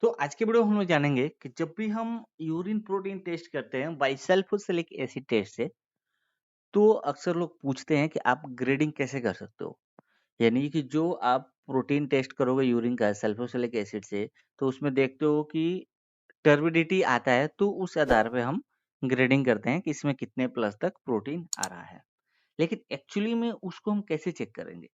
तो आज के वीडियो में हम लोग जानेंगे कि जब भी हम यूरिन प्रोटीन टेस्ट करते हैं बाई सल्फोसिलिक एसिड टेस्ट से, तो अक्सर लोग पूछते हैं कि आप ग्रेडिंग कैसे कर सकते हो। यानी कि जो आप प्रोटीन टेस्ट करोगे यूरिन का सल्फोसिलिक एसिड से, तो उसमें देखते हो कि टर्बिडिटी आता है, तो उस आधार पे हम ग्रेडिंग करते हैं कि इसमें कितने प्लस तक प्रोटीन आ रहा है। लेकिन एक्चुअली में उसको हम कैसे चेक करेंगे?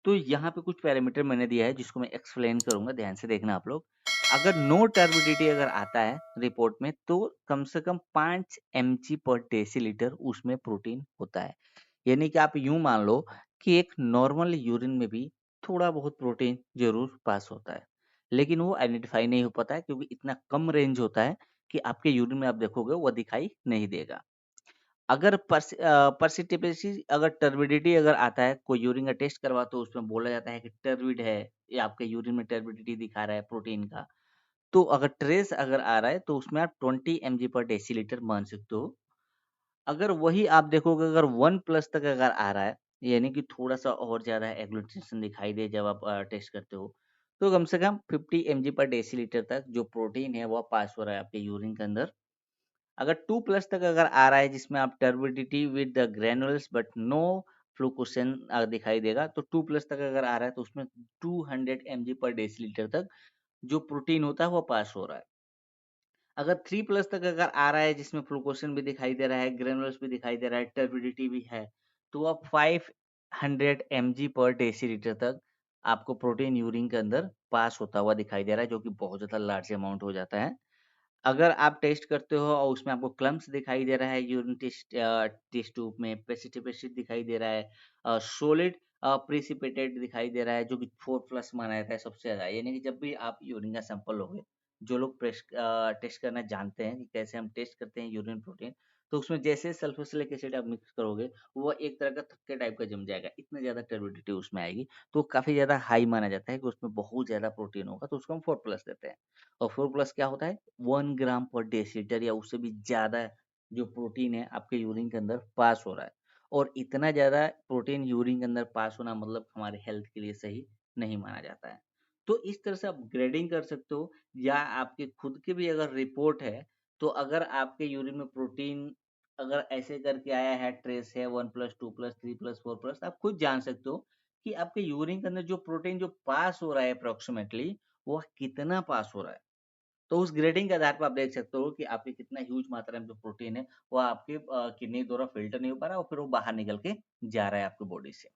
तो यहाँ पे कुछ पैरामीटर मैंने दिया है जिसको मैं एक्सप्लेन करूँगा, ध्यान से देखना आप लोग। अगर नो टर्बिडिटी अगर आता है रिपोर्ट में, तो कम से कम 5 एमजी पर डेसीलिटर उसमें प्रोटीन होता है। यानी कि आप यूँ मान लो कि एक नॉर्मल यूरिन में भी थोड़ा बहुत प्रोटीन ज़रूर पास होता है। लेकिन वो आइडेंटिफ़ाई नहीं हो पाता है क्योंकि इतना कम रेंज होता है कि आपके यूरिन में आप देखोगे वो दिखाई नहीं देगा। अगर पर्सिस्टेंसी अगर टर्बिडिटी अगर आता है, कोई यूरिन का टेस्ट करवाते हो उसमें बोला जाता है कि टर्बिड है या आपके यूरिन में टर्बिडिटी दिखा रहा है प्रोटीन का, तो अगर ट्रेस अगर आ रहा है तो उसमें आप 20 एमजी पर डेसीलिटर मान सकते हो। अगर वही आप देखोगे अगर 1 प्लस तक अगर आ रहा है, यानी कि थोड़ा-सा और ज़्यादा एग्ग्लूटिनेशन दिखाई दे जब आप टेस्ट करते हो, तो कम से कम 50 एमजी पर डेसीलिटर तक जो प्रोटीन है वो पास हो रहा है आपके यूरिन के अंदर। अगर 2 प्लस तक अगर आ रहा है जिसमें आप turbidity with the granules but no fluorescence दिखाई देगा, तो 2 प्लस तक अगर आ रहा है तो उसमें 200 एमजी पर डेसीलिटर तक जो प्रोटीन होता है वो पास हो रहा है। अगर 3 प्लस तक अगर आ रहा है जिसमें फ्लूकोसेन भी दिखाई दे रहा है, ग्रैन्युल्स भी दिखाई दे रहा है, टर्बिडिटी भी है, तो आप 500 एमजी पर डेसीलिटर तक आपको प्रोटीन यूरिन के अंदर पास होता हुआ दिखाई दे रहा है, जो कि बहुत ज़्यादा लार्ज अमाउंट हो जाता है। अगर आप टेस्ट करते हो और उसमें आपको क्लम्प्स दिखाई दे रहा है यूरिन टेस्ट ट्यूब में, प्रेसिपिटेशन दिखाई दे रहा है, सॉलिड प्रेसिपिटेट दिखाई दे रहा है, जो कि 4 प्लस माना जाता है सबसे ज़्यादा। यानी कि जब भी आप यूरिन का सैंपल लोगे, जो लोग टेस्ट करना जानते हैं कि कैसे हम टेस्ट करते हैं यूरिन प्रोटीन, तो उसमें जैसे सल्फोक्सिलिक एसिड आप मिक्स करोगे, वो एक तरह का थक्के टाइप का जम जाएगा, इतना ज़्यादा टर्बिडिटी उसमें आएगी। तो काफ़ी ज़्यादा हाई माना जाता है कि उसमें बहुत ज़्यादा प्रोटीन होगा, तो उसको हम 4 प्लस देते हैं। और 4 प्लस क्या होता है? 1 ग्राम पर डेसीलिटर या उससे भी ज़्यादा जो प्रोटीन है आपके यूरिन के अंदर पास हो रहा है। और इतना ज़्यादा प्रोटीन यूरिन के अंदर पास होना मतलब हमारे हेल्थ के लिए सही नहीं माना जाता है। तो इस तरह से आप ग्रेडिंग कर सकते हो, या आपके खुद की भी अगर रिपोर्ट है, तो अगर आपके यूरिन में प्रोटीन अगर ऐसे करके आया है, ट्रेस है 1 प्लस, 2 प्लस, 3 प्लस, 4 प्लस, आप खुद जान सकते हो कि आपके यूरिन के अंदर जो प्रोटीन जो पास हो रहा है अप्रॉक्सिमेटली, वो कितना पास हो रहा है। तो उस ग्रेडिंग के आधार पे आप देख सकते हो कि आपकी कितना ह्यूज मात्रा में जो प्रोटीन है, वो आपके किडनी द्वारा फ़िल्टर नहीं हो पा रहा है और फिर वो बाहर निकल के जा रहा है आपकी बॉडी से।